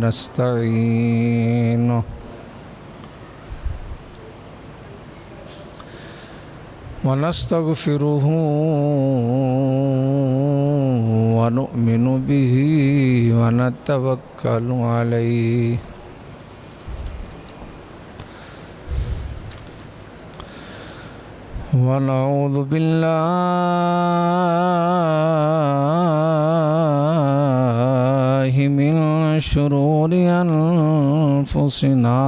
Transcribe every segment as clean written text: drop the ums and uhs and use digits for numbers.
نستعينه ونستغفره ونؤمن به ونتوكل عليه ونعوذ بالله من شرور أنفسنا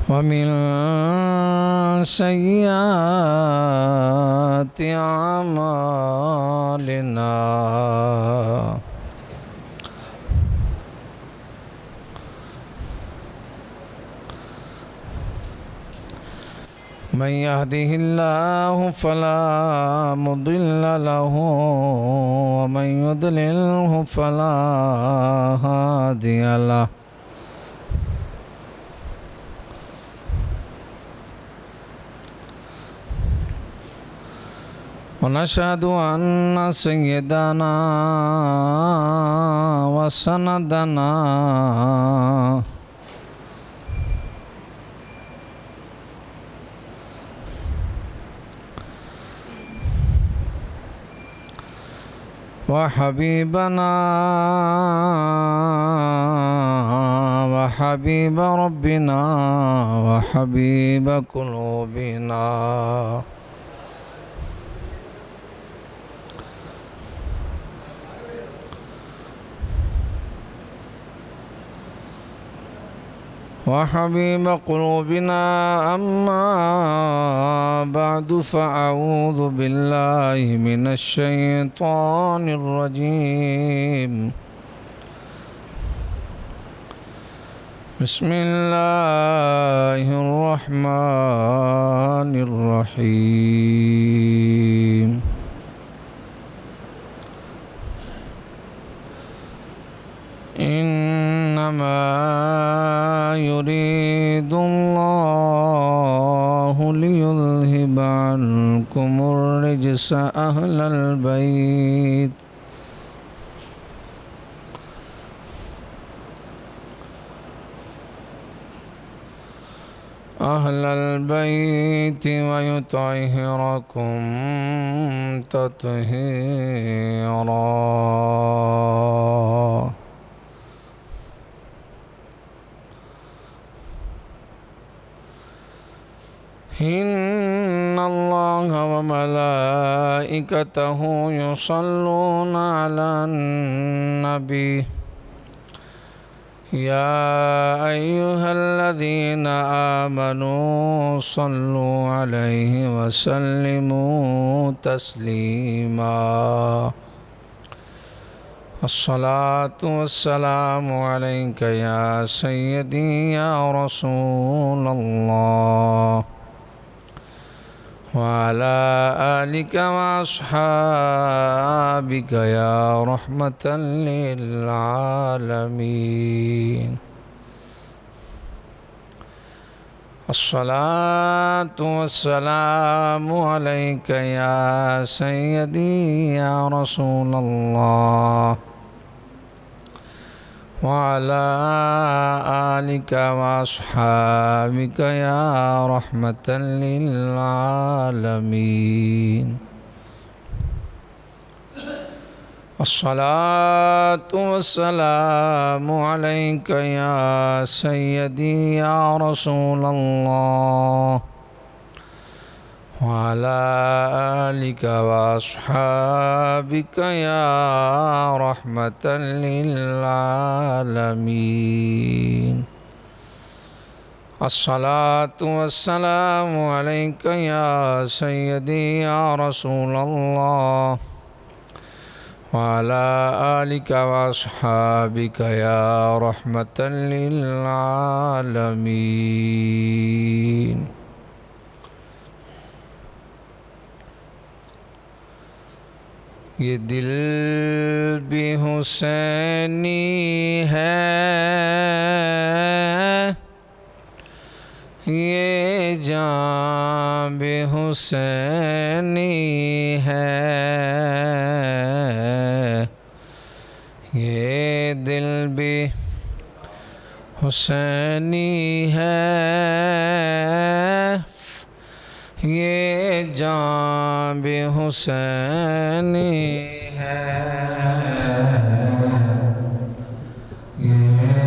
ومن سيئات أعمالنا من يهده الله فلا مضل له ومن يضلله فلا هادي له ونشهد أن سيدنا وسندنا وحبيبنا وحبيب ربنا وحبيب قلوبنا وحبيب قلوبنا أما بعد فأعوذ بالله من الشيطان الرجيم بسم الله الرحمن الرحيم إنما يريد الله ليذهب عنكم الرجس أهل البيت ويطهركم تطهيرا إن الله وملائكته يصلون على النبي يا أيها الذين آمنوا صلوا عليه وسلموا تسليما الصلاة والسلام عليك يا سيدي يا رسول الله وعلى آلك وأصحابك يا رحمة للعالمين الصلاة والسلام عليك يا سيدي يا رسول الله وعلى آلك وأصحابك يا رحمة للعالمين الصلاة والسلام عليك يا سيدي يا رسول الله وعلى آلك وأصحابك يا رحمة للعالمين الصلاة والسلام عليك يا سيدي يا رسول الله وعلى آلك وأصحابك يا رحمة للعالمين یہ دل بھی حسینی ہے، یہ جان بھی حسینی ہے، یہ دل بھی حسینی ہے، یہ جان بھی حسینی ہے، یہ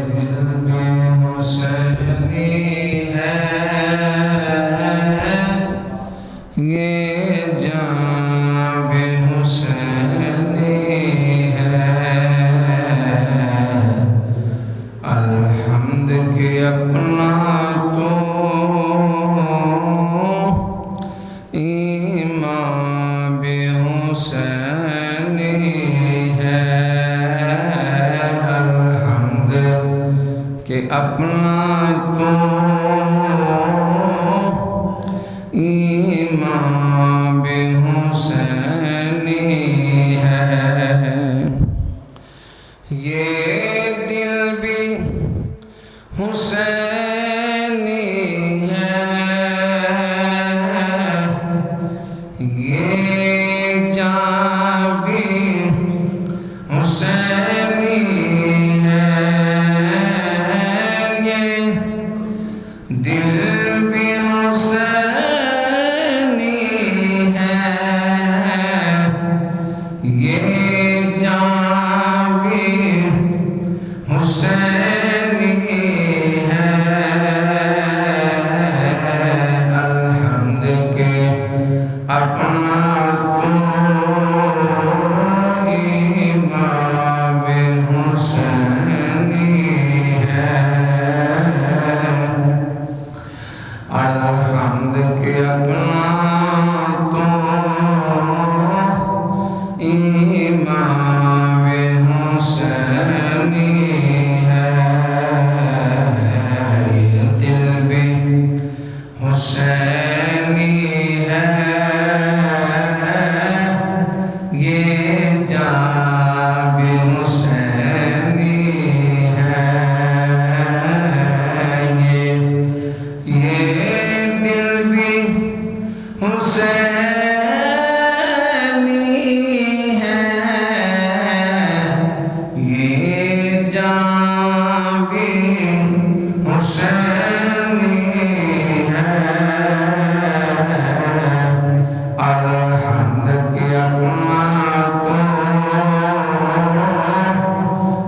دل بھی حسینی ہے، یہ جان بھی حسینی ہے۔ الحمد کہ اپنا تو ایمان بھی حسینی ہے، الحمد کہ اپنا تو ایمان بھی حسینی ہے، یہ دل بھی حسینی ہے، یہ جان بھی حسینی ہے، یہ دل بھی حسینی ہے، یہ جان بھی حسینی ہے، الحمد کہ اپنا تو ایمان بھی حسینی ہے، الحمد کہ اپنا تو ایمان بھی حسینی ہے، یہ دل بھی حسینی ہے، یہ جان بھی حسینی ہے، یہ دل بھی حسینی ہے، یہ جان بھی حسینی ہے، الحمد کہ اپنا تو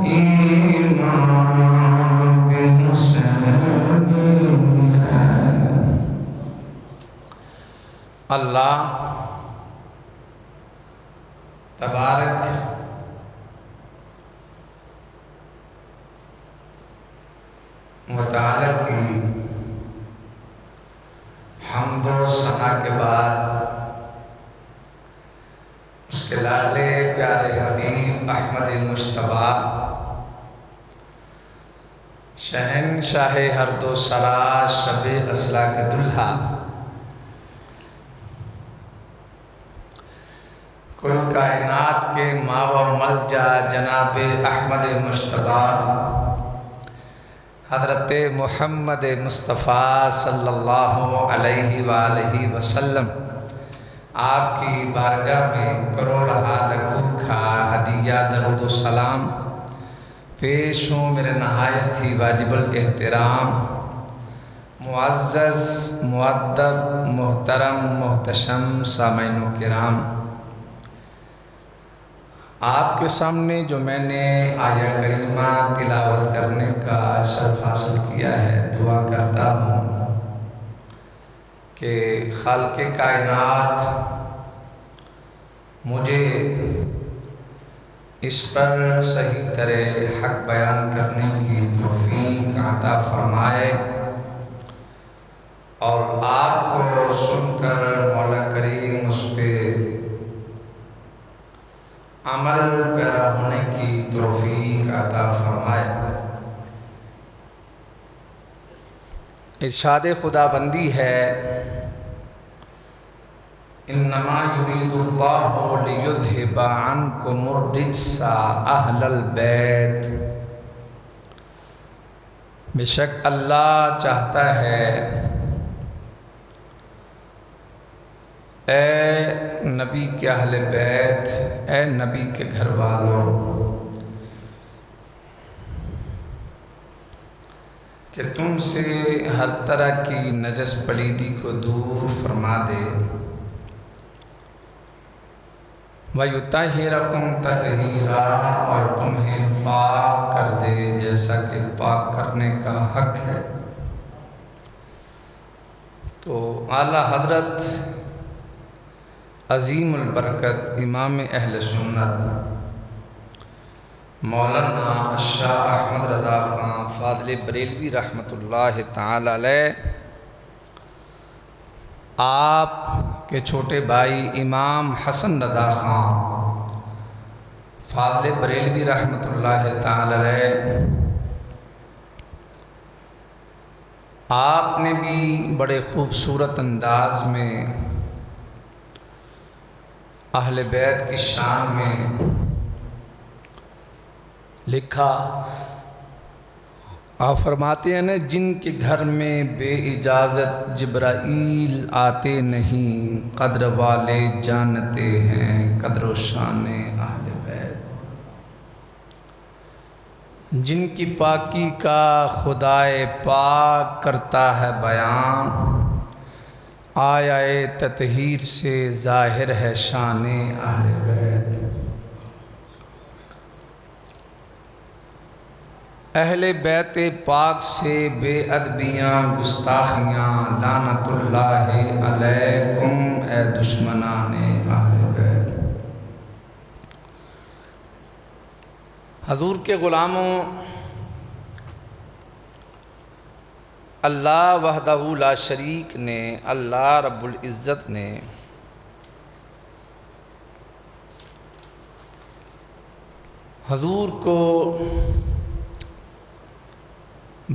ایمان بھی حسینی ہے۔ اللہ تبارک و تعالی کی حمد و ثنا کے بعد اس کے لاڈلے پیارے حبیب احمد مصطفیٰ شہنشاہ ہر دو سرا شب اصلا کے دلہا کل کائنات کے ماوا ملجا جناب احمد مصطفیٰ حضرت محمد مصطفیٰ صلی اللہ علیہ وآلہ وسلم آپ کی بارگاہ میں کروڑہا لکھوں کا ہدیہ درود و سلام پیش ہوں میرے نہایت ہی واجب الاحترام معزز مؤدب محترم محتشم سامعین و کرام، آپ کے سامنے جو میں نے آیہ کریمہ تلاوت کرنے کا شرف حاصل کیا ہے، دعا کرتا ہوں کہ خالق کائنات مجھے اس پر صحیح طرح حق بیان کرنے کی توفیق عطا فرمائے، اور آپ کو سن کر مولا کریم اس پہ عمل پیرا ہونے کی توفیق عطا فرمائے۔ ارشاد خدا بندی ہے، انما یرید اللہ لیذھب عنکم الرجس اہل البیت، بے شک اللہ چاہتا ہے اے نبی کے اہل بیت، اے نبی کے گھر والوں، کہ تم سے ہر طرح کی نجس پلیدی کو دور فرما دے، وَيُطَهِّرَكُمْ تَطْهِيرًا، اور تمہیں پاک کر دے جیسا کہ پاک کرنے کا حق ہے۔ تو اعلیٰ حضرت عظیم البرکت امام اہل سنت مولانا شاہ احمد رضا خان فاضل بریلوی رحمۃ اللہ تعالی علیہ، آپ کے چھوٹے بھائی امام حسن رضا خان فاضل بریلوی رحمۃ اللہ تعالی علیہ، آپ نے بھی بڑے خوبصورت انداز میں اہل بیت کی شان میں لکھا۔ آپ فرماتے ہیں نا، جن کے گھر میں بے اجازت جبرائیل آتے نہیں، قدر والے جانتے ہیں قدر و شان اہل بیت۔ جن کی پاکی کا خدائے پاک کرتا ہے بیان، آیا تطہیر سے ظاہر ہے شان اہل بیت۔ اہل بیت پاک سے بے ادبیاں گستاخیاں، لعنت اللہ علیکم اے دشمنان اہل بیت۔ حضور کے غلاموں، اللہ وحدہ لا شریک نے، اللہ رب العزت نے حضور کو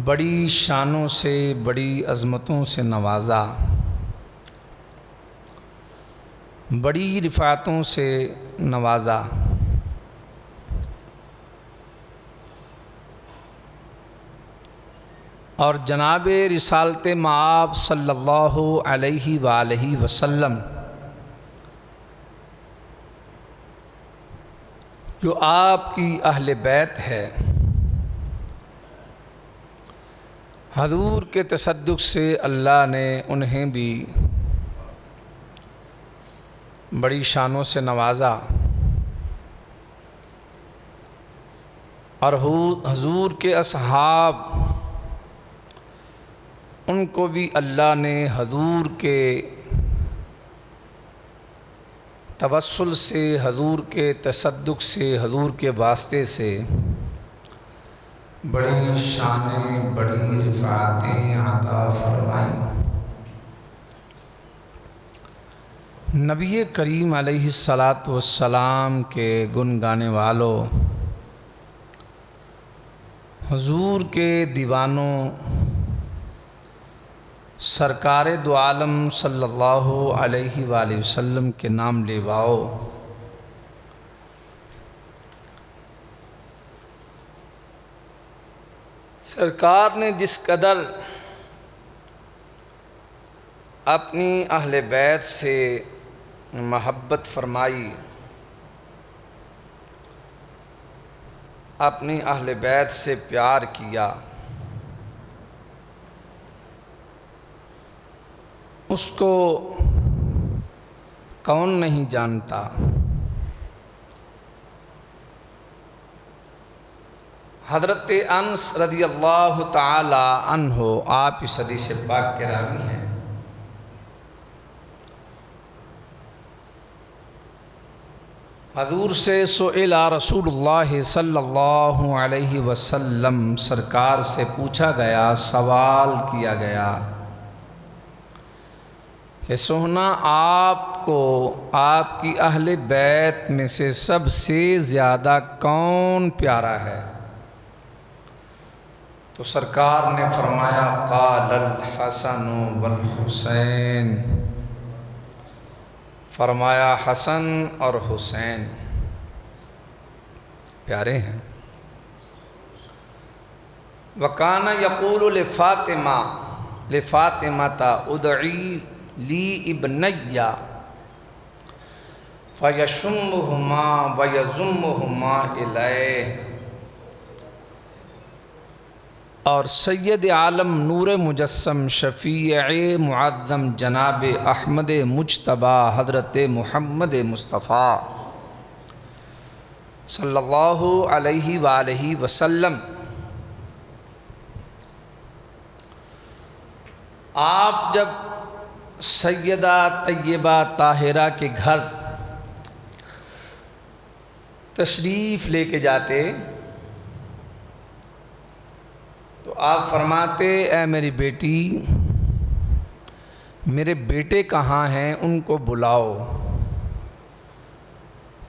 بڑی شانوں سے، بڑی عظمتوں سے نوازا، بڑی رفعتوں سے نوازا۔ اور جناب رسالت مآب صلی اللہ علیہ وآلہ وسلم جو آپ کی اہل بیت ہے، حضور کے تصدق سے اللہ نے انہیں بھی بڑی شانوں سے نوازا، اور حضور کے اصحاب، ان کو بھی اللہ نے حضور کے توسل سے، حضور کے تصدق سے، حضور کے واسطے سے بڑی شانیں، بڑی رفعتیں عطا فرمائیں۔ نبی کریم علیہ السلام کے گن گانے والوں، حضور کے دیوانوں، سرکار دو عالم صلی اللہ علیہ وآلہ وسلم کے نام لیواؤ، سرکار نے جس قدر اپنی اہل بیت سے محبت فرمائی، اپنی اہل بیت سے پیار کیا، اس کو کون نہیں جانتا۔ حضرت انس رضی اللہ تعالی عنہ، آپ اس حدیث پاک کے راوی ہیں۔ حضور سے سئل رسول اللہ صلی اللہ علیہ وسلم، سرکار سے پوچھا گیا، سوال کیا گیا کہ سونا آپ کو آپ کی اہل بیت میں سے سب سے زیادہ کون پیارا ہے؟ تو سرکار نے فرمایا، قال الحسن والحسین، فرمایا حسن اور حسین پیارے ہیں۔ وکان یقول لفاطمہ ادعی لی ابنیا، فَيَشُمُّهُمَا وَيَزُمُّهُمَا إِلَيْهِ۔ اور سید عالم نور مجسم شفیع معظم جناب احمد مجتبی حضرت محمد مصطفیٰ صلی اللہ علیہ وآلہ وسلم آپ جب سیدہ طیبہ طاہرہ کے گھر تشریف لے کے جاتے تو آپ فرماتے، اے میری بیٹی، میرے بیٹے کہاں ہیں، ان کو بلاؤ۔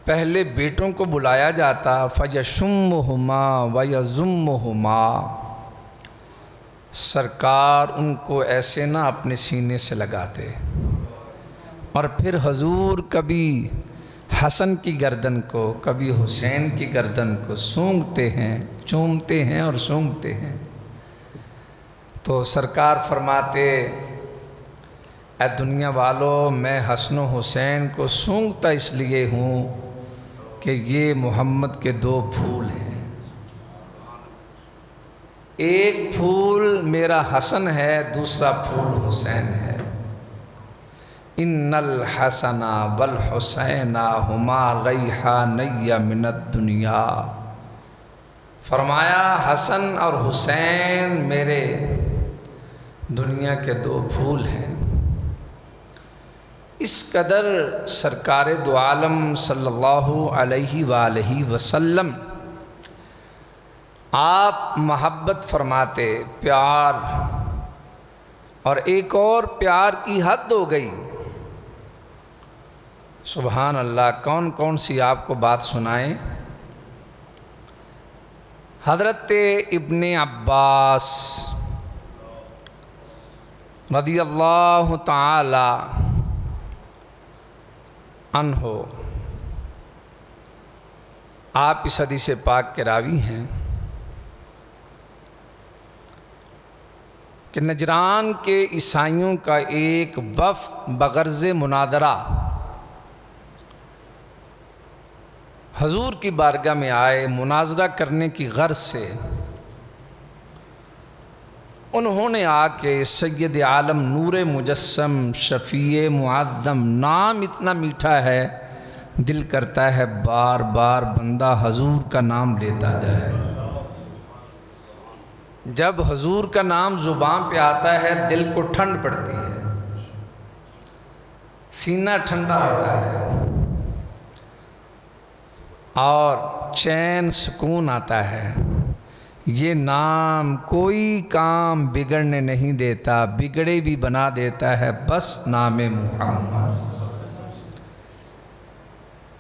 پہلے بیٹوں کو بلایا جاتا، فَيَشُمُّهُمَا وَيَزُمُّهُمَا، سرکار ان کو ایسے نہ اپنے سینے سے لگاتے، اور پھر حضور کبھی حسن کی گردن کو، کبھی حسین کی گردن کو سونگھتے ہیں، چومتے ہیں اور سونگھتے ہیں۔ تو سرکار فرماتے، اے دنیا والو، میں حسن و حسین کو سونگھتا اس لیے ہوں کہ یہ محمد کے دو پھول ہیں، ایک پھول میرا حسن ہے، دوسرا پھول حسین ہے۔ ان الحسن والحسین ہما ریحانی من الدنیا، فرمایا حسن اور حسین میرے دنیا کے دو پھول ہیں۔ اس قدر سرکار دو عالم صلی اللہ علیہ وآلہ وسلم آپ محبت فرماتے، پیار، اور ایک اور پیار کی حد ہو گئی۔ سبحان اللہ، کون کون سی آپ کو بات سنائیں۔ حضرت ابن عباس رضی اللہ تعالی عنہ، آپ اس حدیث پاک کے راوی ہیں کہ نجران کے عیسائیوں کا ایک وفد بغرض مناظرہ حضور کی بارگاہ میں آئے، مناظرہ کرنے کی غرض سے۔ انہوں نے آ کے سید عالم نور مجسم شفیع معظم، نام اتنا میٹھا ہے، دل کرتا ہے بار بار بندہ حضور کا نام لیتا جائے۔ جب حضور کا نام زبان پہ آتا ہے دل کو ٹھنڈ پڑتی ہے، سینہ ٹھنڈا ہوتا ہے، اور چین سکون آتا ہے۔ یہ نام کوئی کام بگڑنے نہیں دیتا، بگڑے بھی بنا دیتا ہے، بس نام محمد۔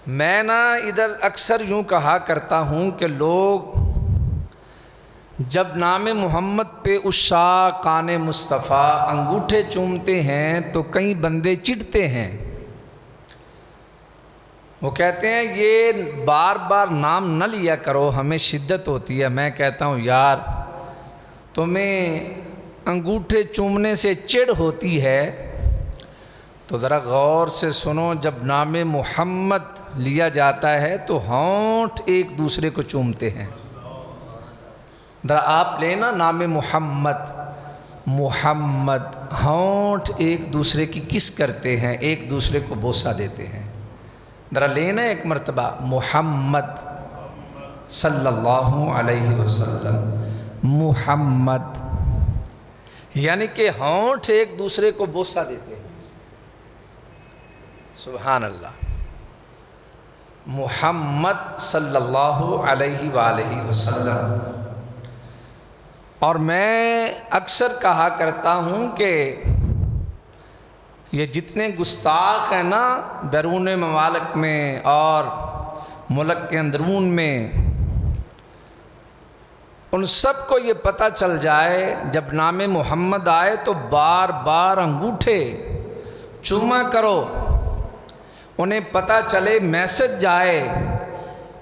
میں ادھر اکثر یوں کہا کرتا ہوں کہ لوگ جب نام محمد پہ عشاقان مصطفیٰ انگوٹھے چومتے ہیں تو کئی بندے چڑھتے ہیں، وہ کہتے ہیں یہ بار بار نام نہ لیا کرو، ہمیں شدت ہوتی ہے۔ میں کہتا ہوں یار، تمہیں انگوٹھے چومنے سے چڑ ہوتی ہے تو ذرا غور سے سنو، جب نام محمد لیا جاتا ہے تو ہونٹ ایک دوسرے کو چومتے ہیں۔ ذرا آپ لینا نام محمد، محمد، ہونٹ ایک دوسرے کی کس کرتے ہیں، ایک دوسرے کو بوسہ دیتے ہیں۔ ذرا لینا ایک مرتبہ، محمد صلی اللہ علیہ وسلم، محمد، یعنی کہ ہونٹ ایک دوسرے کو بوسہ دیتے ہیں۔ سبحان اللہ، محمد صلی اللہ علیہ وآلہ وسلم۔ اور میں اکثر کہا کرتا ہوں کہ یہ جتنے گستاخ ہیں نا بیرون ممالک میں اور ملک کے اندرون میں، ان سب کو یہ پتہ چل جائے جب نام محمد آئے تو بار بار انگوٹھے چوما کرو، انہیں پتہ چلے، میسج جائے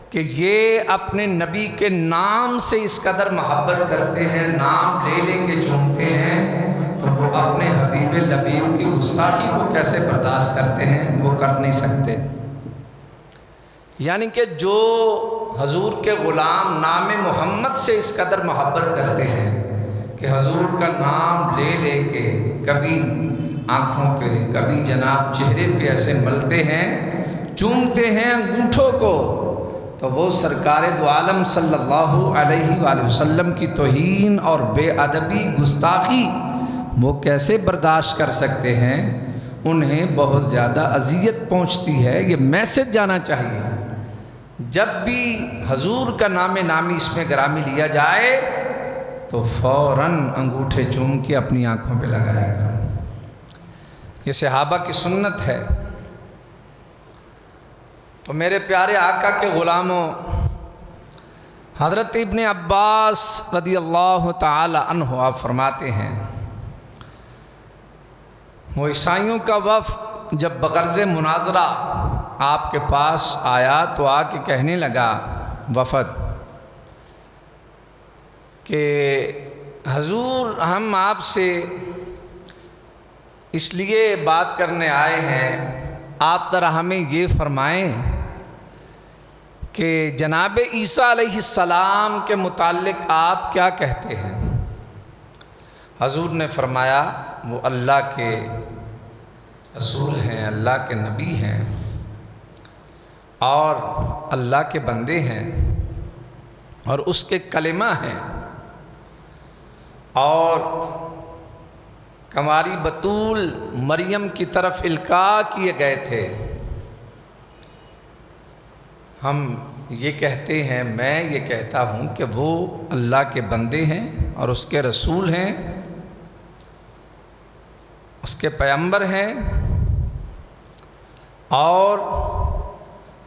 کہ یہ اپنے نبی کے نام سے اس قدر محبت کرتے ہیں، نام لے لے کے چومتے ہیں، تو وہ اپنے حبیب لبیب کی گستاخی کو کیسے برداشت کرتے ہیں، وہ کر نہیں سکتے۔ یعنی کہ جو حضور کے غلام نام محمد سے اس قدر محبت کرتے ہیں کہ حضور کا نام لے لے کے کبھی آنکھوں پہ کبھی جناب چہرے پہ ایسے ملتے ہیں، چومتے ہیں انگوٹھوں کو، تو وہ سرکار دو عالم صلی اللہ علیہ وآلہ وسلم کی توہین اور بے ادبی گستاخی وہ کیسے برداشت کر سکتے ہیں؟ انہیں بہت زیادہ اذیت پہنچتی ہے۔ یہ میسج جانا چاہیے، جب بھی حضور کا نام نامی اس میں گرامی لیا جائے تو فوراً انگوٹھے چوم کے اپنی آنکھوں پہ لگایا کرو۔ یہ صحابہ کی سنت ہے۔ تو میرے پیارے آقا کے غلاموں، حضرت ابن عباس رضی اللہ تعالی عنہ آپ فرماتے ہیں، وہ عیسائیوں کا وفد جب بغرض مناظرہ آپ کے پاس آیا تو آ کے کہنے لگا وفد کہ حضور ہم آپ سے اس لیے بات کرنے آئے ہیں، آپ ذرا ہمیں یہ فرمائیں کہ جناب عیسیٰ علیہ السلام کے متعلق آپ کیا کہتے ہیں؟ حضور نے فرمایا وہ اللہ کے رسول ہیں، اللہ کے نبی ہیں اور اللہ کے بندے ہیں اور اس کے کلمہ ہیں، اور کنواری بطول مریم کی طرف القاء کیے گئے تھے۔ ہم یہ کہتے ہیں، میں یہ کہتا ہوں کہ وہ اللہ کے بندے ہیں اور اس کے رسول ہیں، اس کے پیغمبر ہیں اور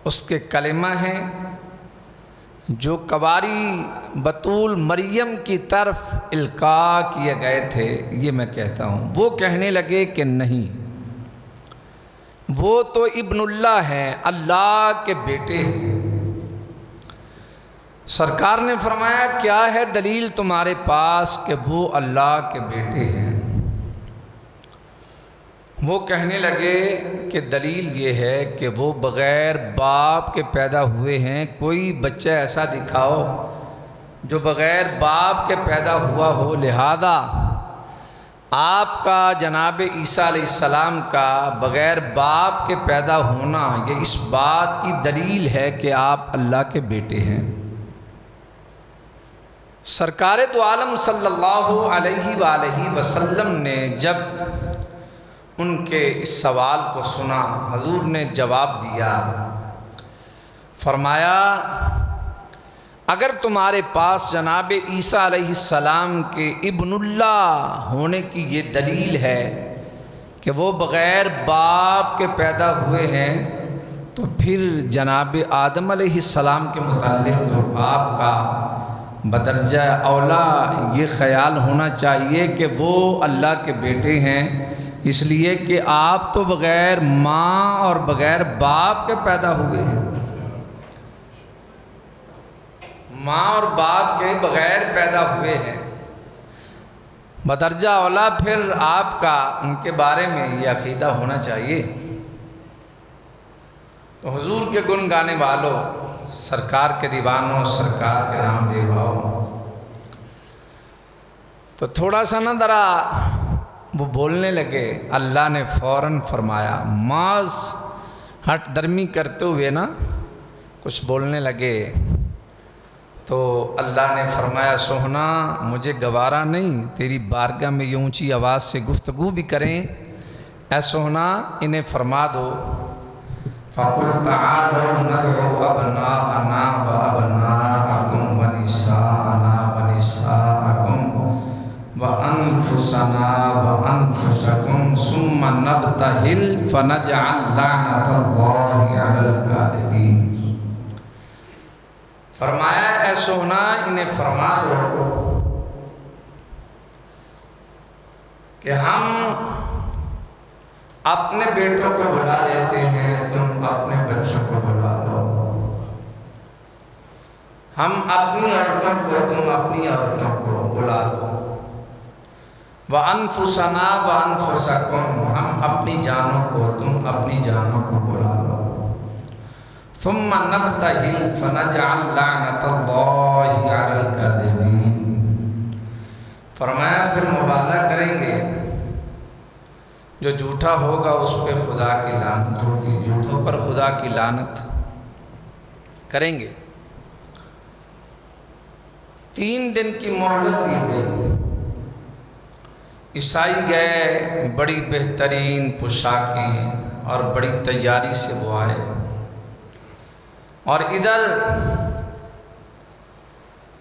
اس کے کلمہ ہیں، جو کنواری بطول مریم کی طرف القاء کیے گئے تھے، یہ میں کہتا ہوں۔ وہ کہنے لگے کہ نہیں، وہ تو ابن اللہ ہیں، اللہ کے بیٹے ہیں۔ سرکار نے فرمایا کیا ہے دلیل تمہارے پاس کہ وہ اللہ کے بیٹے ہیں؟ وہ کہنے لگے کہ دلیل یہ ہے کہ وہ بغیر باپ کے پیدا ہوئے ہیں، کوئی بچہ ایسا دکھاؤ جو بغیر باپ کے پیدا ہوا ہو، لہذا آپ کا جناب عیسیٰ علیہ السلام کا بغیر باپ کے پیدا ہونا یہ اس بات کی دلیل ہے کہ آپ اللہ کے بیٹے ہیں۔ سرکار دو عالم صلی اللہ علیہ وآلہ وسلم نے جب ان کے اس سوال کو سنا، حضور نے جواب دیا، فرمایا اگر تمہارے پاس جناب عیسیٰ علیہ السلام کے ابن اللہ ہونے کی یہ دلیل ہے کہ وہ بغیر باپ کے پیدا ہوئے ہیں، تو پھر جناب آدم علیہ السلام کے متعلق تو آپ کا بدرجہ اولا یہ خیال ہونا چاہیے کہ وہ اللہ کے بیٹے ہیں، اس لیے کہ آپ تو بغیر ماں اور بغیر باپ کے پیدا ہوئے ہیں، ماں اور باپ کے بغیر پیدا ہوئے ہیں، بدرجہ اولا پھر آپ کا ان کے بارے میں یہ عقیدہ ہونا چاہیے۔ تو حضور کے گن گانے والوں، سرکار کے دیوانوں، سرکار کے نام لیواؤ، تو تھوڑا سا نہ ذرا وہ بولنے لگے، اللہ نے فوراً فرمایا، معاذ ہٹ درمی کرتے ہوئے نا کچھ بولنے لگے، تو اللہ نے فرمایا سوہنا مجھے گوارا نہیں تیری بارگاہ میں یہ اونچی آواز سے گفتگو بھی کریں، اے سوہنا انہیں فرما دو فَقُلْ تَعَالَوْا نَدْعُ أَبْنَاءَنَا وَأَبْنَاءَكُمْ وَنِسَاءَنَا وَنِسَاءَكُمْ وَأَنفُسَنَا وَأَنفُسَكُمْ ثُمَّ نَبْتَهِلْ فَنَجْعَلْ لَعْنَةَ اللَّهِ عَلَى الْكَاذِبِينَ۔ فرمایا اے سوہنا انہیں فرما دو کہ ہم اپنے بیٹوں کو بلا لیتے ہیں، تم اپنے بچوں کو بلا لو، ہم اپنی عورتوں کو تم اپنی عورتوں کو بلا لو، وَأَنفُسَنَا وَأَنفُسَكُمْ ہم اپنی جانوں کو تم اپنی جانوں کو بلا لو، ثم نبتہل فنجعل لعنت اللہ علی الکاذبین۔ فرمایا پھر مبالغہ کریں گے، جو جھوٹا ہوگا اس پہ خدا کی لعنت ہوگی، جھوٹوں پر خدا کی لعنت کریں گے۔ 3 دن کی مہلت دی گئی۔ عیسائی گئے، بڑی بہترین پوشاکیں اور بڑی تیاری سے وہ آئے، اور ادھر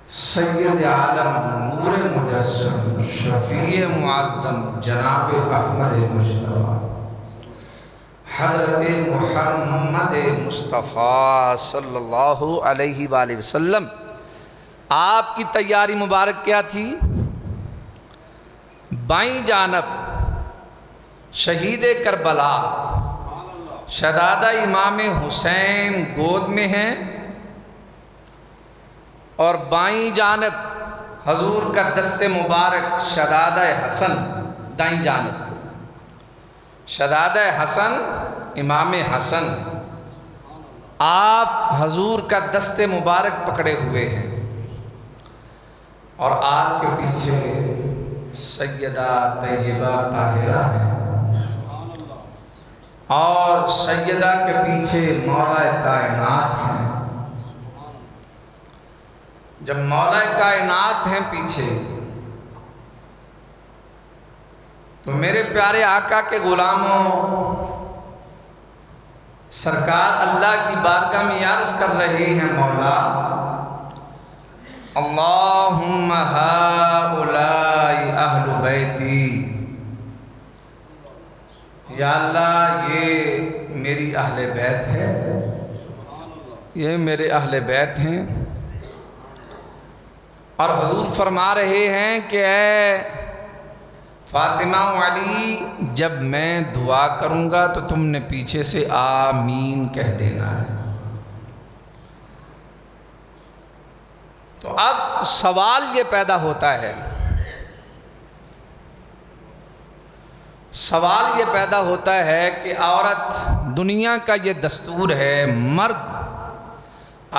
سید عالم نور مجسم شفیع معظم جناب احمد مصطفیٰ حضرت محمد مصطفیٰ صلی اللہ علیہ وآلہ وسلم، آپ کی تیاری مبارک کیا تھی؟ بائیں جانب شہید کربلا شہزادہ امام حسین گود میں ہیں، اور بائیں جانب حضور کا دست مبارک شہزادہ حسن، دائیں جانب شہزادہ حسن امام حسن، آپ حضور کا دست مبارک پکڑے ہوئے ہیں، اور آپ کے پیچھے سیدہ طیبہ طاہرہ ہے، اور سیدہ کے پیچھے مولا کائنات ہیں۔ جب مولا کائنات ہیں پیچھے، تو میرے پیارے آقا کے غلاموں، سرکار اللہ کی بارگاہ میں عرض کر رہے ہیں، مولا اللہم ہؤلاء اہل بیتی، یا اللہ یہ میری اہل بیت ہے، یہ میرے اہل بیت ہیں۔ اور حضور فرما رہے ہیں کہ اے فاطمہ و علی، جب میں دعا کروں گا تو تم نے پیچھے سے آمین کہہ دینا ہے۔ تو اب سوال یہ پیدا ہوتا ہے، سوال یہ پیدا ہوتا ہے کہ عورت، دنیا کا یہ دستور ہے، مرد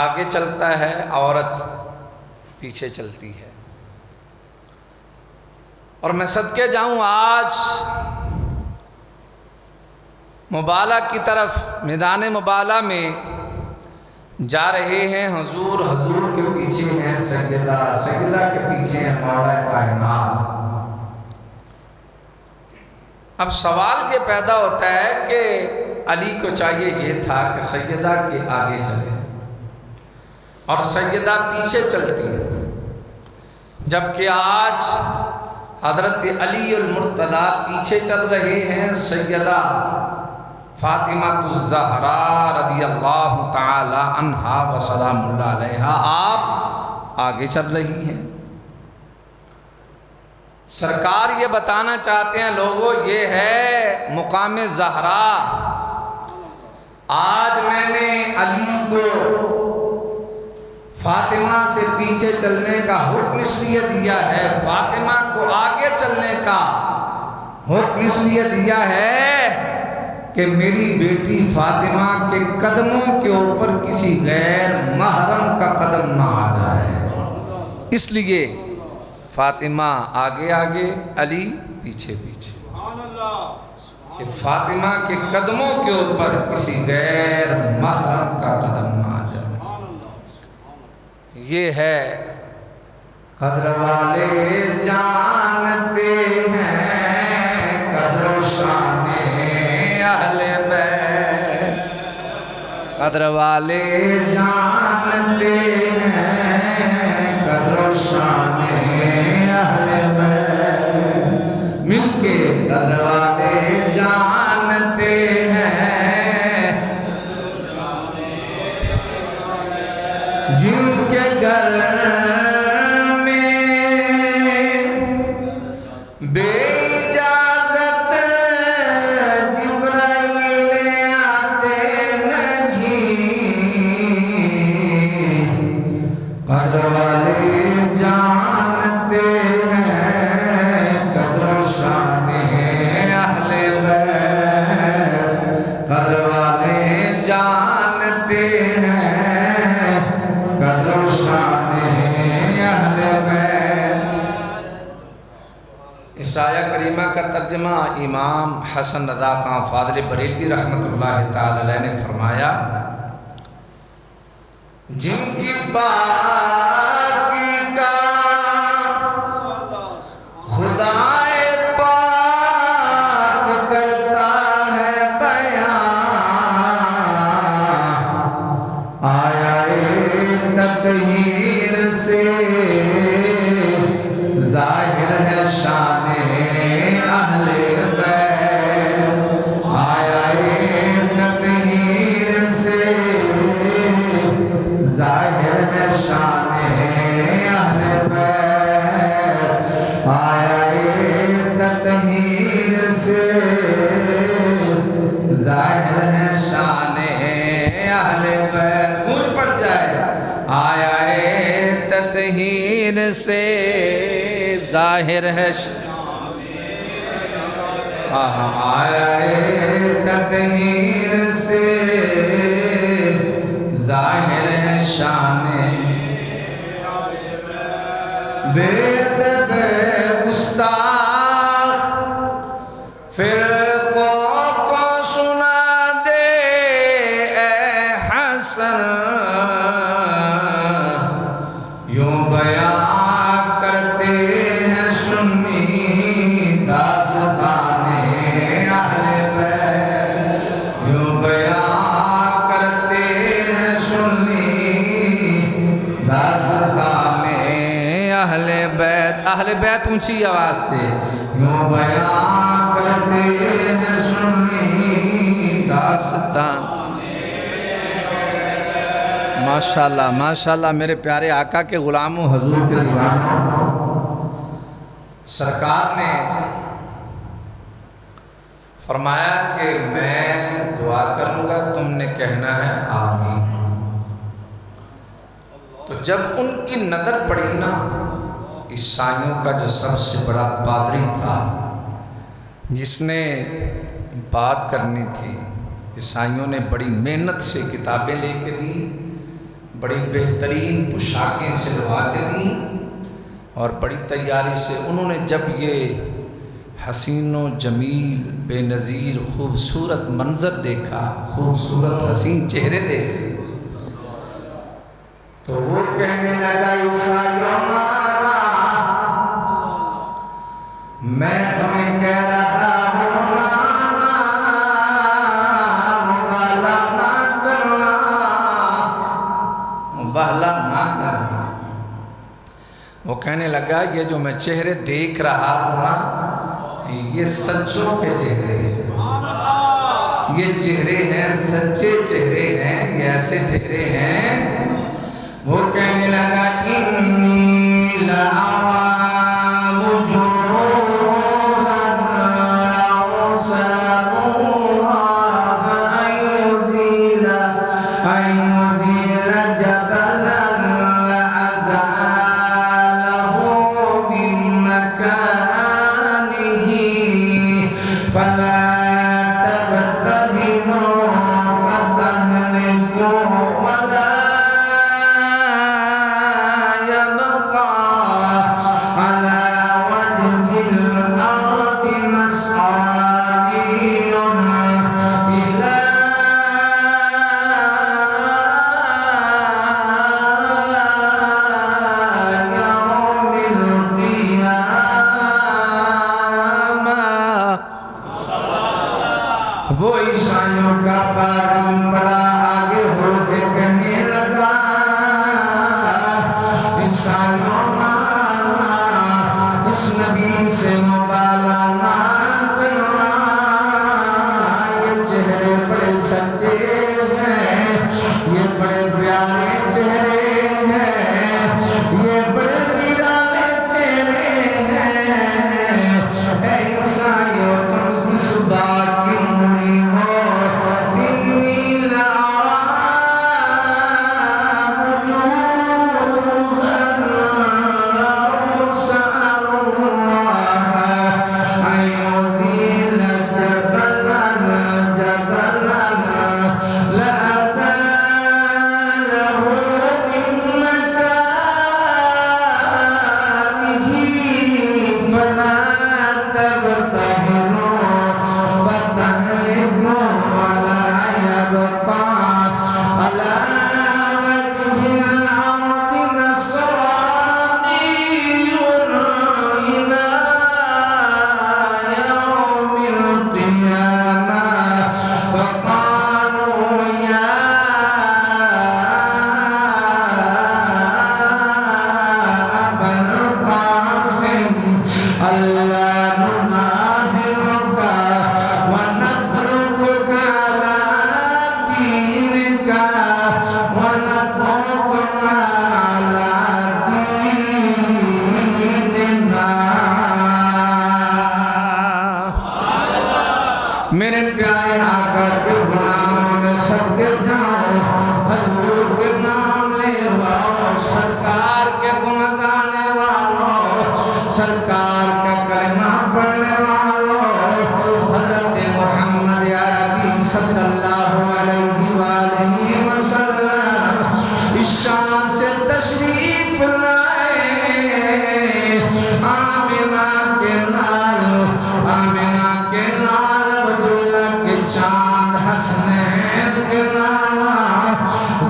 آگے چلتا ہے، عورت پیچھے چلتی ہے۔ اور میں صدقے جاؤں، آج مبالہ کی طرف، میدان مبالہ میں جا رہے ہیں حضور، حضور کے پیچھے ہیں سیدہ، سیدہ کے پیچھے ہیں مولا کائنات۔ اب سوال یہ پیدا ہوتا ہے کہ علی کو چاہیے یہ تھا کہ سیدہ کے آگے چلے اور سیدہ پیچھے چلتی ہے، جبکہ آج حضرت علی المرتضیٰ پیچھے چل رہے ہیں، سیدہ فاطمہ الزہراء رضی اللہ تعالی عنہا و سلام اللہ علیہا آپ آگے چل رہی ہیں۔ سرکار یہ بتانا چاہتے ہیں لوگوں، یہ ہے مقام زہرا۔ آج میں نے علی کو فاطمہ سے پیچھے چلنے کا حکم اس لیے دیا ہے، فاطمہ کو آگے چلنے کا حکم اس لیے دیا ہے کہ میری بیٹی فاطمہ کے قدموں کے اوپر کسی غیر محرم کا قدم نہ آ جائے، اس لیے فاطمہ آگے آگے، علی پیچھے پیچھے، کہ فاطمہ کے قدموں کے اوپر کسی غیر محرم کا قدم نہ آ جائے۔ یہ ہے قدر والے جانتے ہیں قدر و شان اہل بیت، قدر والے جانتے ہیں قدر و شان اہل بیت، مل کے قدر والے جانتے ہیں جن کے گھر میں بے اجازت جبرائیل آتے نہیں، قدر والے جانتے ہیں قدر و شان کریمہ کا ترجمہ امام حسن رضا خان فاضل بریلوی رحمۃ اللہ تعالی علیہ نے فرمایا، جن کی پاکی کا خدائے پاک کرتا ہے بیان، آیا تطہیر سے ظاہر ہے شان اہل بیت، آیا تطہیر سے ظاہر ہے شان اہل بیت، آیا تطہیر سے ظاہر ہے شان اہل بیت۔ گونج پڑ جائے، آیا تطہیر سے ظاہر ہے آیا تطہیر سے ظاہر ہے شان بے ادب گستاخ فرقوں کو سنا دے اے حسن، یوں بیان کرتے ہیں سنی داستان اہل بیت، یوں بیان کرتے ہیں سنی داستان اہل بیت۔ اہل بیت اونچی آواز سے، یوں بیان کرتے ہیں سنی داستان۔ ماشاءاللہ ماشاءاللہ میرے پیارے آقا کے غلاموں، حضور کے دیوانوں، سرکار نے فرمایا کہ میں دعا کروں گا، تم نے کہنا ہے آمین۔ تو جب ان کی نظر پڑی نا، عیسائیوں کا جو سب سے بڑا پادری تھا جس نے بات کرنی تھی، عیسائیوں نے بڑی محنت سے کتابیں لے کے دی، بڑی بہترین پوشاکیں سلوا کے دیں، اور بڑی تیاری سے انہوں نے جب یہ حسین و جمیل بے نظیر خوبصورت منظر دیکھا، خوبصورت حسین چہرے دیکھے، تو وہ کہنے لگا عیسائیوں، میں تمہیں کہہ رہا ہوں مبالغہ نہ کرنا، مبالغہ نہ کرنا۔ وہ کہنے لگا یہ جو میں چہرے دیکھ رہا ہوں نا، یہ سچوں کے چہرے ہیں، یہ چہرے ہیں سچے چہرے ہیں، یہ ایسے چہرے ہیں۔ وہ کہنے لگا انی لعوام جنوبا لعوسر اللہ ان يزيل جبلا لأزاله من مكانه فلا تبتهموا فتهلكوا ولا وہ عیسائیوں کا پادری بڑا آگے ہو کے کہنے لگا، عیسائیوں اس نبی سے مبالغہ نہ کرنا، یہ چہرے بڑے سچے ہیں، یہ بڑے پیارے چہرے ہیں، یہ بڑے نرالے چہرے ہیں۔ اے عیسائیوں تم کس بات کی منی ہو، انی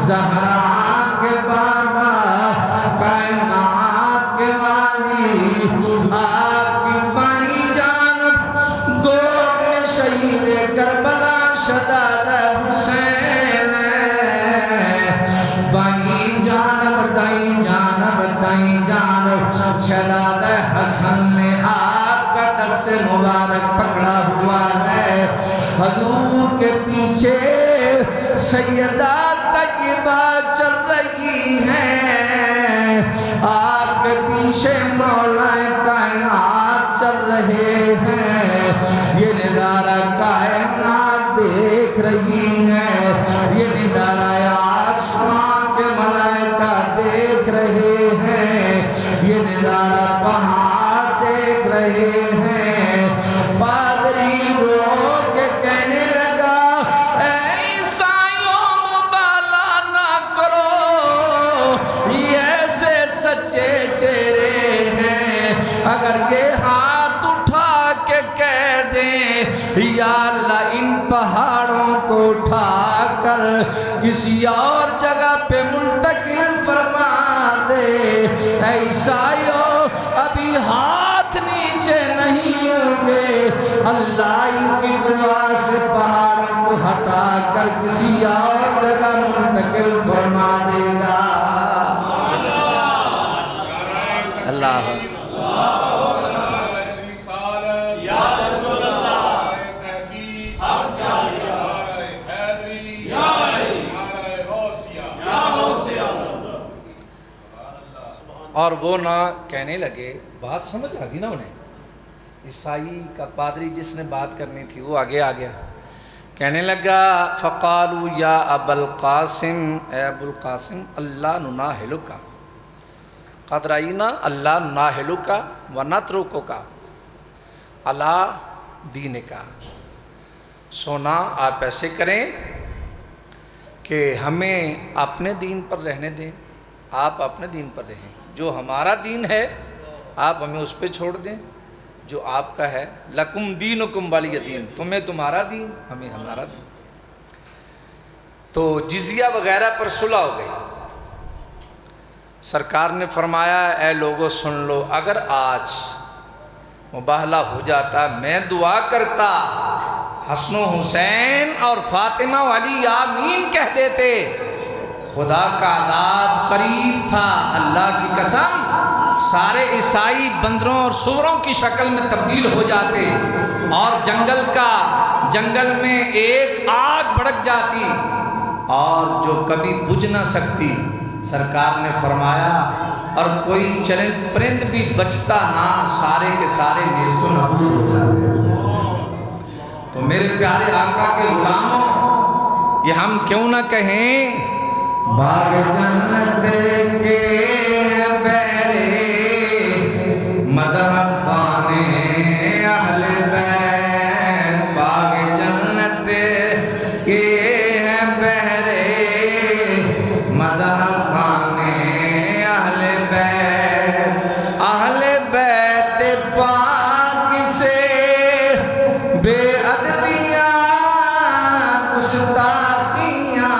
زہرا کے بابا کائنات کے والی آپ کی بائیں جانب گود میں شہید کربلا شداد حسین بائیں جانب دائیں جانب دائیں جانب شداد حسن نے آپ کا دست مبارک پکڑا ہوا ہے حضور کے پیچھے سیدہ طیبہ چل رہی ہیں آپ کے پیچھے مولا کائنات چل رہے ہیں یہ نظارہ کائنات دیکھ رہی ہیں یہ نظارہ آسمان کے ملائکہ دیکھ رہے ہیں یہ نظارہ پہاڑ دیکھ رہے ہیں پادری رو کے کہنے لگا اے عیسائیوں مبالغہ نہ کرو یہ ایسے سچے چہرے ہیں اگر یہ ہاتھ اٹھا کے کہہ دیں یا اللہ ان پہاڑوں کو اٹھا کر کسی اور جگہ پہ منتقل فرما دے اے عیسائیوں ابھی ہاتھ نیچے نہیں ہوں گے اللہ ان کی دعا سے پہاڑوں کو ہٹا کر کسی اور جگہ منتقل فرما دے گا اللہ اور وہ نہ کہنے لگے بات سمجھ آگی نا انہیں عیسائی کا پادری جس نے بات کرنی تھی وہ آگے آ گیا کہنے لگا فقالوا یا ابا القاسم اے ابو القاسم اللہ نناہلکا قد رأینا اللہ نناہلکا ونترککا علی دینکا سونا آپ ایسے کریں کہ ہمیں اپنے دین پر رہنے دیں آپ اپنے دین پر رہیں جو ہمارا دین ہے آپ ہمیں اس پہ چھوڑ دیں جو آپ کا ہے لکم دینکم ولی دین تمہیں تمہارا دین ہمیں ہمارا دین تو جزیہ وغیرہ پر صلح ہو گئی سرکار نے فرمایا اے لوگوں سن لو اگر آج مباہلہ ہو جاتا میں دعا کرتا حسن و حسین اور فاطمہ والی آمین کہہ دیتے خدا کا عذاب قریب تھا اللہ کی قسم سارے عیسائی بندروں اور سوروں کی شکل میں تبدیل ہو جاتے اور جنگل میں ایک آگ بھڑک جاتی اور جو کبھی بجھ نہ سکتی سرکار نے فرمایا اور کوئی چرند پرند بھی بچتا نہ سارے کے سارے نیست و نابود ہو جاتے تو میرے پیارے آقا کے غلاموں یہ ہم کیوں نہ کہیں باغ جنت کے بہرے مدح خانے اہل بیت باغ جنت کے بہرے مدح خانے اہل بیت پاک سے بے ادبیاں گستاخیاں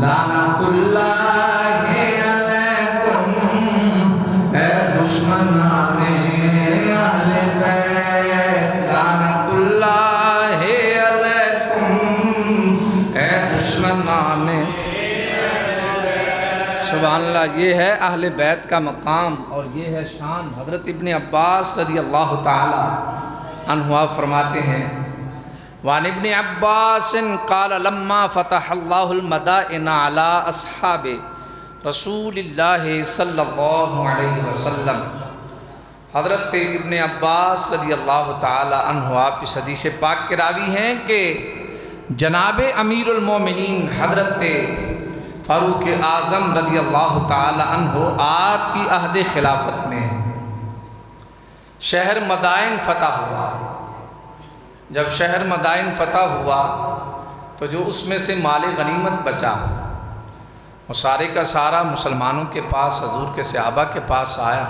لعنت اللہ علیکم اے دشمنان اہل بیت لعنت اللہ علیکم اے دشمنان سبحان اللہ یہ ہے اہل بیت کا مقام اور یہ ہے شان حضرت ابن عباس رضی اللہ تعالی عنہ فرماتے ہیں وعن ابن عباس قال لما فتح اللہ المدائن على اصحاب رسول اللہ صلی اللہ علیہ وسلم حضرت ابن عباس رضی اللہ تعالی عنہ آپ اس حدیث پاک کے راوی ہیں کہ جناب امیر المومنین حضرت فاروق اعظم رضی اللہ تعالی عنہ آپ کی عہد خلافت میں شہر مدائن فتح ہوا جب شہر مدائن فتح ہوا تو جو اس میں سے مال غنیمت بچا وہ سارے کا سارا مسلمانوں کے پاس حضور کے صحابہ کے پاس آیا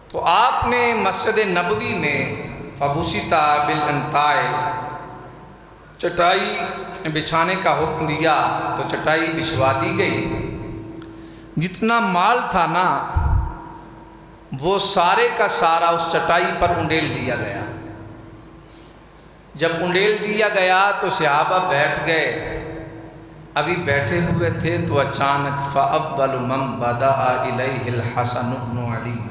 تو آپ نے مسجد نبوی میں فبسط بالانطاء چٹائی بچھانے کا حکم دیا تو چٹائی بچھوا دی گئی۔ جتنا مال تھا نا وہ سارے کا سارا اس چٹائی پر انڈیل دیا گیا۔ جب انڈیل دیا گیا تو صحابہ بیٹھ گئے، ابھی بیٹھے ہوئے تھے تو اچانک فَأَوَّلُ مَنْ بَدَأَ إِلَيْهِ الْحَسَنُ بْنُ عَلِيٍّ،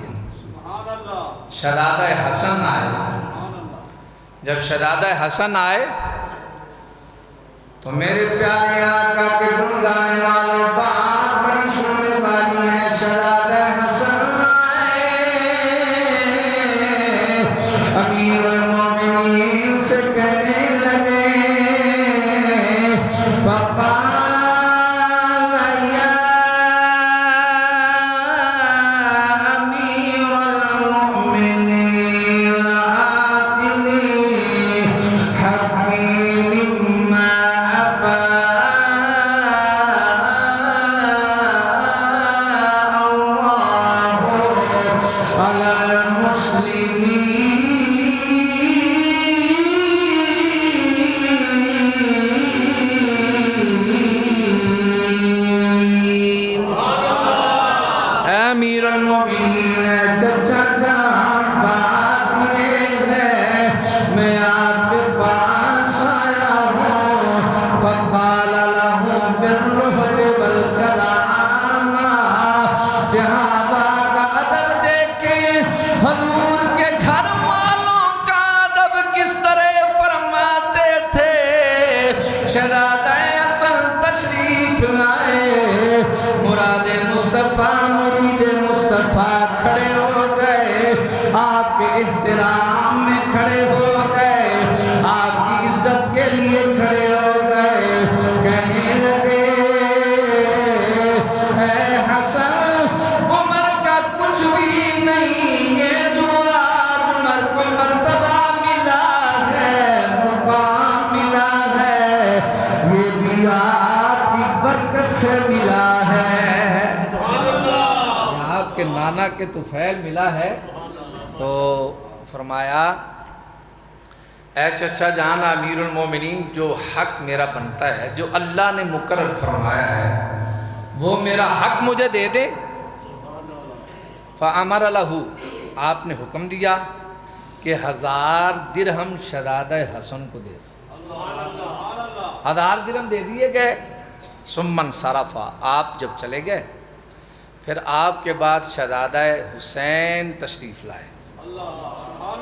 شہزادہ حسن آئے۔ جب شہزادہ حسن آئے تو میرے پیارے آقا کے گن گانے والوں بات بڑی سننے والی ہے۔ شہزادہ حسن آئے، امیر المومنین سے کہنے لگے فقال یا امیر المومنین آتنی حقی مما شہزادہ حسن تشریف لائے، مراد مصطفیٰ مرید مصطفیٰ کھڑے ہو گئے، آپ کے احترام میں کھڑے ہو گئے، آپ کی عزت کے لیے کھڑے ہو گئے، کہنے لگے اے حسن عمر کا کچھ بھی نہیں، یہ دعا عمر کو مرتبہ ملا ہے، مقام ملا ہے، یہ بھی آپ کی برکت سے ملا ہے، آپ کے نانا کے طفیل ملا ہے۔ تو فرمایا اے چچا جان امیر المومنین، جو حق میرا بنتا ہے، جو اللہ نے مقرر فرمایا ہے، وہ میرا حق مجھے دے دے۔ فَأَمَرَ لَهُ، آپ نے حکم دیا کہ 1000 درہم شہزادہ حسن کو دے دو۔ 1000 درہم دے دیے گئے۔ ثُمَّ انصَرَفَ، آپ جب چلے گئے پھر آپ کے بعد شہزادہ حسین تشریف لائے۔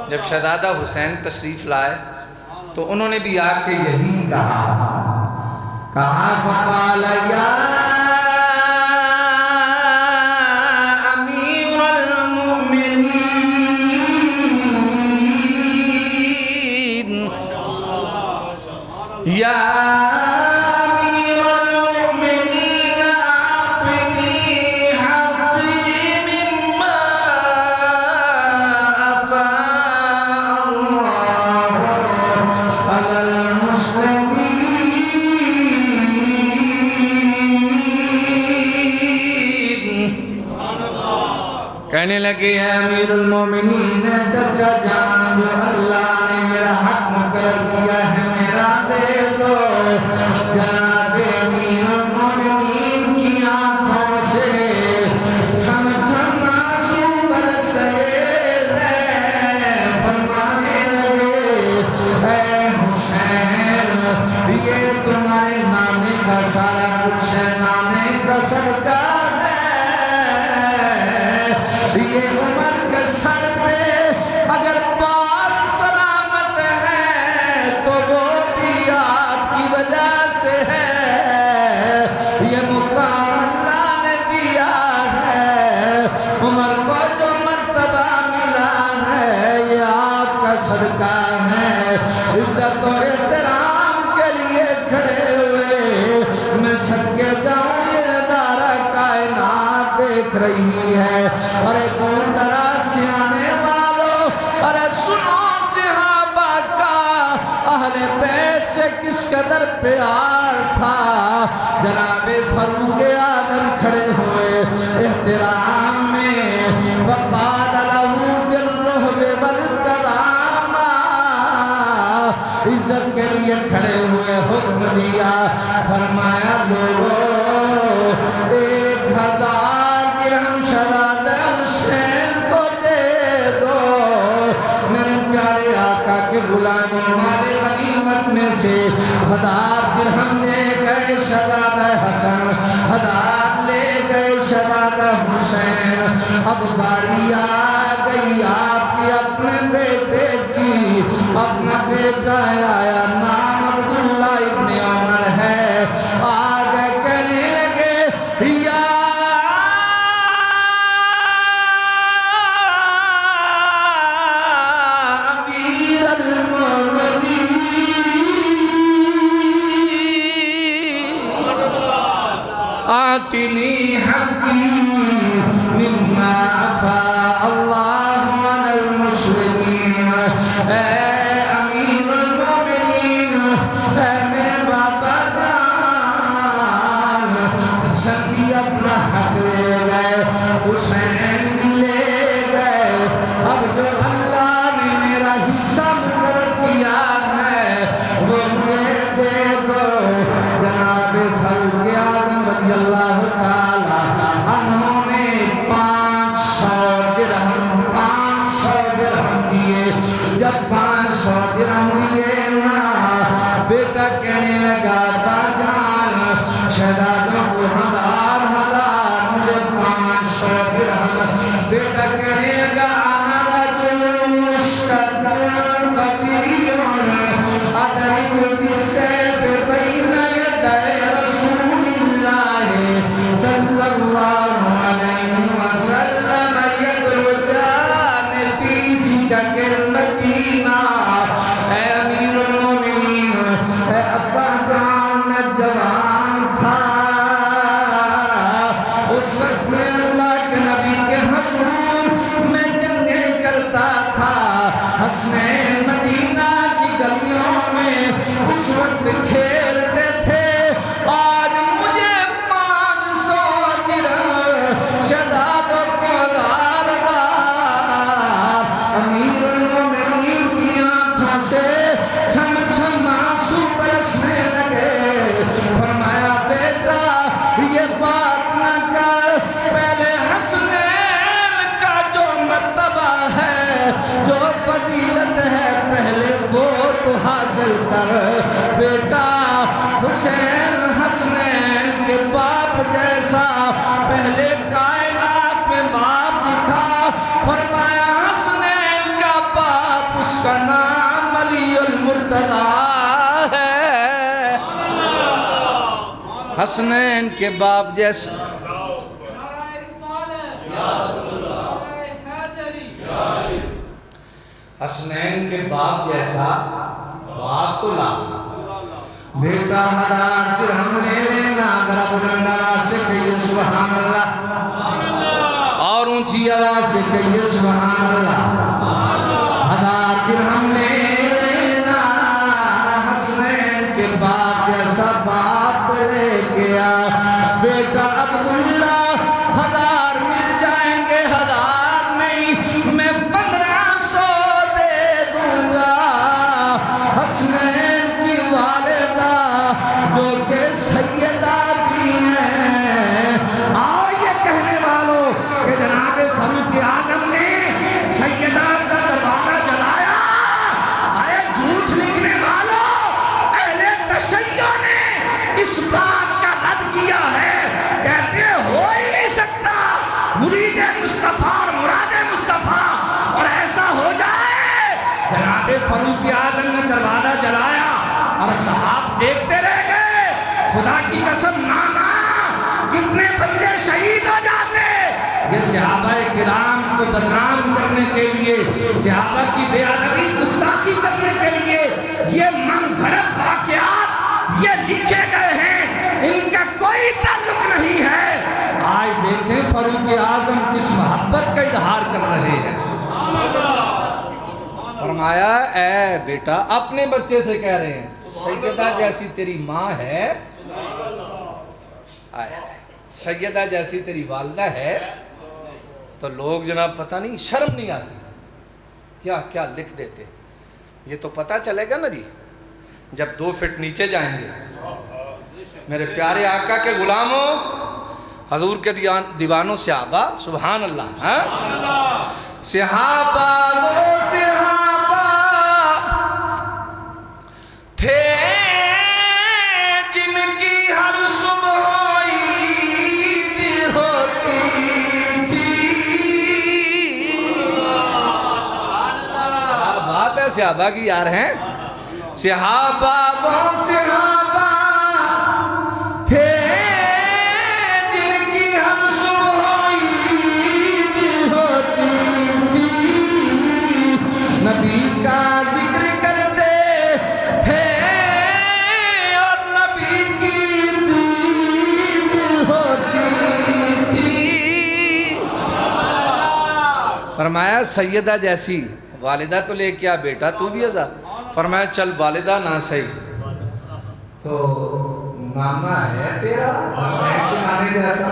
جب شہزادہ حسین تشریف لائے تو انہوں نے بھی آ کے یہی کہا فقال یا امیر المؤمنین یا کہنے لگے اے امیر المومنین، چچا جان جو اللہ نے میرا حق مقرر کیا ہے میرا دے دو۔ جناب امیر المومنین کی آنکھوں سے چھم چھم آنسو برس رہے ہیں، فرمانے لگے اے حسین، یہ تمہارے نانے کا سارا کچھ ہے، نانے کا صدقہ یہ عمر کے سر پہ اگر بال سلامت ہے تو وہ بھی آپ کی وجہ سے ہے، یہ مقام اللہ نے دیا ہے، عمر کو جو مرتبہ ملا ہے یہ آپ کا صدقہ ہے۔ عزت اور احترام کے لیے کھڑے ہوئے میں صدقے جاؤں، یہ ادارہ کائنات دیکھ رہی ہے۔ ارے کون دراز سے آنے والوں، ارے سنو صحابہ کا اہل بیت سے کس قدر پیار تھا۔ جناب فاروق اعظم کھڑے ہوئے احترام میں، فقال له بالرهب والكرامة، عزت کے لیے کھڑے ہوئے حکم دیا، فرمایا لوگو 1000 درہم شہزادہ حسین کو دے دو۔ میرے پیارے آقا کے غلاموں مال غنیمت میں سے 1000 درہم لے گئے شہزادہ حسن، 1000 لے گئے شہزادہ حسین۔ اب باری آ گئی آپ کی اپنے بیٹے کی، اپنا بیٹا آیا نام عبداللہ ابن عمر ہے، آگے کہنے لگے یا امیر المومنین آتنی حقی مما عفا اللہ عن المسلمین۔ اے امیر المومنین، اے میرے بابا جان، حسن بھی اپنا حق لے گئے، حسین بھی لے گئے، اب جو اللہ نے میرا حصہ مقرر کیا ہے وہ مجھے دے دو۔ جناب فاروق اعظم رضی اللہ تعالی عنہ نے 500 درہم دیے۔ جب 500 درہم دیے نا، بیٹا کہنے لگا باجان شہزادوں کو 1000 مجھے 500 درہم۔ بیٹا کہنے لگا انا رجل مشتد قوی اضرب بالسیف بین یدی رسول اللہ صلی اللہ علیہ وسلم یدرجان فی سکک المدینہ۔ اے امیر المومنین، اے ابا جان، میں جوان تھا اس وقت، میں اللہ کے نبی کے حضور میں جنگیں کرتا تھا، حسنین مدینہ کی گلیوں میں اس وقت کھیلتے تھے۔ آج مجھے 500 درہم شہزادوں کو 1000۔ امیر المومنین کی آنکھوں سے چھم چھم آنسو برسنے لگے، فرمایا بیٹا یہ بات نہ کر، پہلے حسنین کا جو مرتبہ ہے، جو فضیلت ہے، پہلے وہ تو حاصل کر۔ بیٹا حسین حسنین کے باپ جیسا پہلے کائنات میں باپ دکھا، فرمایا حسنین کا باپ، اس کا نام علی المرتضیٰ ہے۔ حسنین کے باپ جیسا حسنین کے باپ جیسا باپ تو لا۔ بیٹا 1000 درہم لے لینا، ذرا بلند آواز سے کہیے سبحان اللہ، اور اونچی آواز سے کہیے سبحان اللہ۔ 1000 درہم لے لینا، حسنین کے باپ جیسا باپ لے گیا۔ بیٹا عبداللہ 1000 مل جائیں گے، 1000 نہیں میں 1500 دے دوں گا۔ حسنین کی والدہ جو کہ سیدہ بھی ہیں، آؤ یہ کہنے والوں کہ جناب فاروق اعظم نے سیدہ کا دروازہ جلایا۔ ارے جھوٹ لکھنے والوں، اہل تشیع نے اس بات کا رد کیا ہے، کہتے ہو ہی نہیں سکتا مرید مصطفیٰ اور مراد مصطفیٰ اور ایسا ہو جائے۔ جناب فاروق اعظم نے دروازہ جلایا اور صحاب دیکھتے رہ گئے۔ خدا کی قسم نانا کتنے بندے شہید ہو جاتے۔ یہ صحابہ کرام کو بدنام کرنے کے لیے، صحابہ کی بے ادبی گستاخی کرنے کے لیے یہ من گھڑت واقعات یہ لکھے گئے ہیں، ان کا کوئی تعلق نہیں ہے۔ آج دیکھیں فاروق اعظم کس محبت کا اظہار کر رہے ہیں۔ فرمایا اے بیٹا، اپنے بچے سے کہہ رہے ہیں، سیدہ جیسی تیری ماں ہے، سیدہ جیسی تیری والدہ ہے، تو لوگ جناب پتہ نہیں شرم نہیں آتی کیا کیا لکھ دیتے۔ یہ تو پتہ چلے گا نا جی، جب 2 فٹ نیچے جائیں گے میرے پیارے آقا کے غلاموں، حضور کے دیوانوں صحابہ، سبحان اللہ، صحابہ وہ صحابہ تھے جن کی ہر صبح عید ہوتی تھی۔ کیا بات ہے، صحابہ کی یار ہیں۔ صحابہ وہ صحابہ تھے جن کی ہر صبح عید ہوتی تھی، نبی کا ذکر کرتے تھے اور نبی کی دید ہوتی تھی۔ فرمایا سیدہ جیسی والدہ تو لے کے آ بیٹا، تو بھی ازا۔ فرمایا چل والدہ نہ صحیح تو ماما ہے تیرا، حسین کے نانے جیسا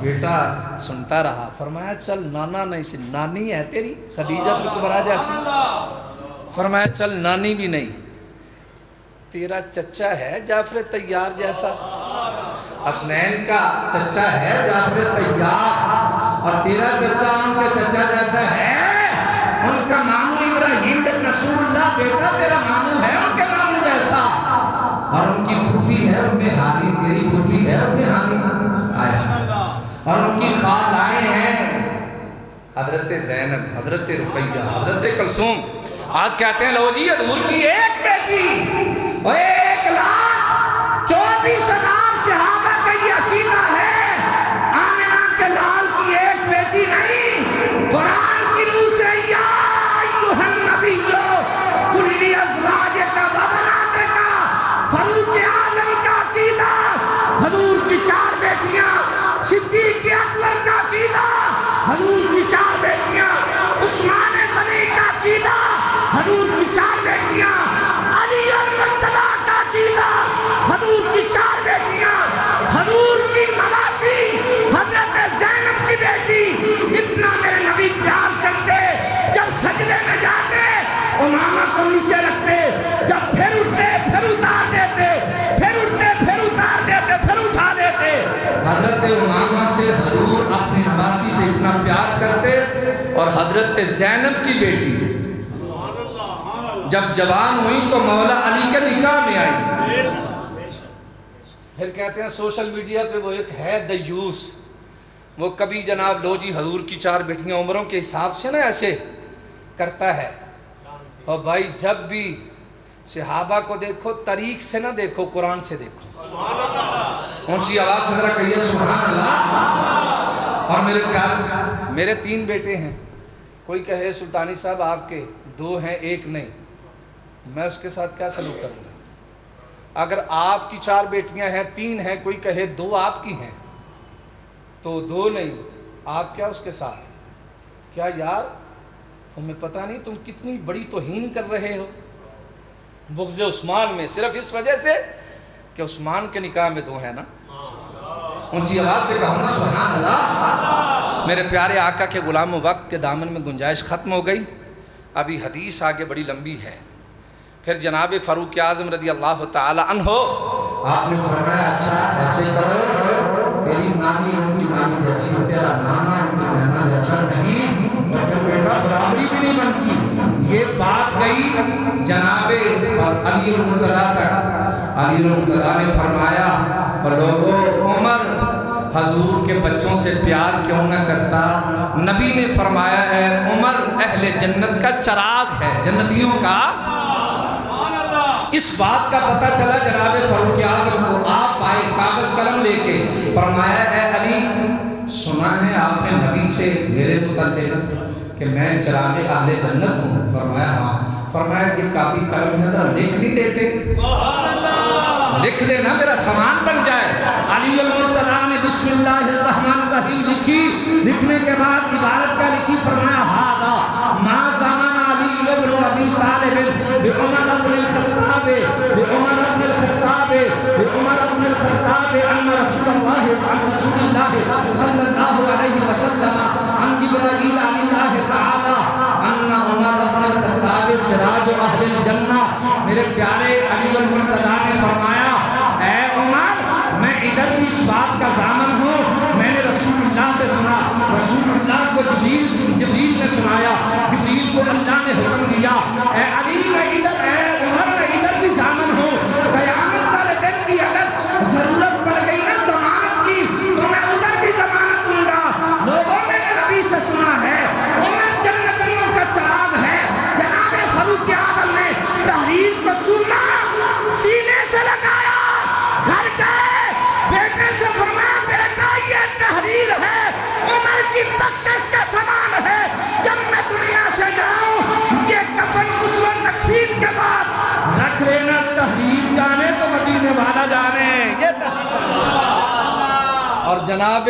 بیٹا سنتا رہا۔ فرمایا چل نانا نہیں سی، نانی ہے تیری خدیجہ الکبریٰ جیسی۔ فرمایا چل نانی بھی نہیں، تیرا چچا ہے جعفر طیار جیسا۔ حسنین کا چچا ہے جعفر طیار اور تیرا چچا ان کے چچا جیسا ہے، ان کا مامو ابراہیم بن رسول اللہ، بیٹا تیرا مامو ہے ان کے مامو جیسا، اور ان کی پھوپھی ہے ام ہانی، تیری پھوپھی ہے ام ہانی آیا، اور ان کی خالائیں ہیں حضرت زینب، حضرت رقیہ، حضرت کلثوم۔ آج کہتے ہیں لو جی حضور کی ایک بیٹی اور 1,24,000 صحابہ کا یہ عقیدہ ہے، آمنہ کے لال کی ایک بیٹی نہیں۔ قرآن کی روح سے یا ایھا النبی کل ازواجک و بناتک، فاروق اعظم کا عقیدہ، حضور کی 4 بیٹیاں، صدیق اکبر کا عقیدہ، حضور کی 4 بیٹیاں، عثمان غنی کا عقیدہ، حضور کی 4 بیٹیاں، علی المرتضیٰ کا عقیدہ، حضور کی 4 بیٹیاں، حضور کی نواسی حضرت زینب کی بیٹی۔ اتنا میرے نبی پیار کرتے، جب سجدے میں جاتے امامہ کو نیچے رکھتے، جب پھر اٹھتے پھر اتار دیتے، پھر اٹھتے پھر اتار دیتے، پھر اٹھا دیتے۔ حضرت امامہ سے حضور اپنی نواسی سے اتنا پیار کرتے، اور حضرت زینب کی بیٹی جب جوان ہوئی تو مولا علی کے نکاح میں آئی۔ پھر کہتے ہیں سوشل میڈیا پہ وہ ایک ہے دیوس، وہ کبھی جناب لو جی حضور کی 4 بیٹیاں عمروں کے حساب سے نا ایسے کرتا ہے، اور بھائی جب بھی صحابہ کو دیکھو طریق سے نہ دیکھو، قرآن سے دیکھو۔ اونچی آواز سے ذرا کہیے سبحان اللہ۔ اور میرے پیار، میرے 3 بیٹے ہیں، کوئی کہے سلطانی صاحب آپ کے 2 ہیں 1 نہیں، میں اس کے ساتھ کیا سلوک کروں گا؟ اگر آپ کی 4 بیٹیاں ہیں 3 ہیں، کوئی کہے 2 آپ کی ہیں تو 2 نہیں، آپ کیا اس کے ساتھ؟ کیا یار تمہیں پتہ نہیں تم کتنی بڑی توہین کر رہے ہو بغض عثمان میں، صرف اس وجہ سے کہ عثمان کے نکاح میں 2 ہیں نا۔ اونچی آواز سے کہو نا سبحان اللہ۔ میرے پیارے آقا کے غلاموں، وقت کے دامن میں گنجائش ختم ہو گئی، ابھی حدیث آگے بڑی لمبی ہے۔ پھر جناب فاروق اعظم رضی اللہ تعالی عنہ، آپ نے فرمایا اچھا ایسے کرو، تیری نانی ان کی نانی جیسی، تیرا نانا ان کی نانا جیسا نہیں، تو پھر بیٹا برابری بھی نہیں بنتی۔ یہ بات گئی جناب علی المرتضیٰ تک۔ علی المرتضیٰ نے فرمایا اور لوگوں، عمر حضور کے بچوں سے پیار کیوں نہ کرتا؟ نبی نے فرمایا ہے عمر اہل جنت کا چراغ ہے، جنتیوں کا۔ اس بات کا پتہ چلا جناب فاروق اعظم کو، آپ آئے کاغذ قلم لے کے، فرمایا اے علی سنا ہے آپ نے نبی سے میرے متعلق کہ میں چراغ اہل جنت ہوں؟ فرمایا ہاں۔ فرمایا یہ کاپی قلم ہے ذرا لکھ نہیں دیتے؟ لکھ دینا میرا سامان بن جائے۔ علی المرتضیٰ نے بسم اللہ الرحمن الرحیم لکھی، لکھنے کے بعد عبارت کا لکھی، فرمایا ھذا ما زمان علی ابن ابی طالب بعمر بن الخطاب بعمر بن الخطاب بعمر بن الخطاب ان رسول اللہ صلی اللہ علیہ وسلم ان جبرائیل عن اللہ تعالی ان عمر بن الخطاب سراج اہل اہل الجنہ۔ میرے پیارے علی المرتضیٰ نے فرمایا اے عمر میں ادھر بھی اس بات کا ضامن ہوں، میں نے رسول اللہ سے سنا، رسول اللہ کو جبریل نے سنایا، جبریل کو اللہ نے حکم دیا، اے علی میں ادھر، اے عمر میں ادھر بھی ضامن ہوں، قیامت والے دن بھی اگر ضرورت پڑ گئی نا ضمانت کی تو میں ادھر بھی ضمانت دوں گا۔ لوگوں نے نبی سے سنا ہے عمر جنتیوں کا چراغ ہے، جناب فاروق اعظم نے تحریر کو چوما، سینے سے لگایا، گھر گئے، بیٹے سے فرمایا بیٹا یہ تحریر ہے، عمر کی بخشش کا سامان ہے، جب میں دنیا سے جاؤں یہ کفن اس وقت تکفین کے بعد رکھ لینا، تحریر جانے تو مدینے والا جانے۔ یہ اور جناب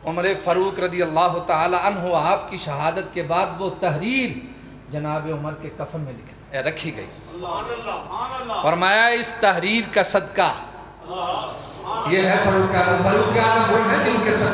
عمر فاروق رضی اللہ تعالی عنہ آپ کی شہادت کے بعد وہ تحریر جناب عمر کے کفن میں رکھی گئی۔ فرمایا اس تحریر کا صدقہ، یہ ہے فاروق اعظم وہ ہیں جن کے صدقہ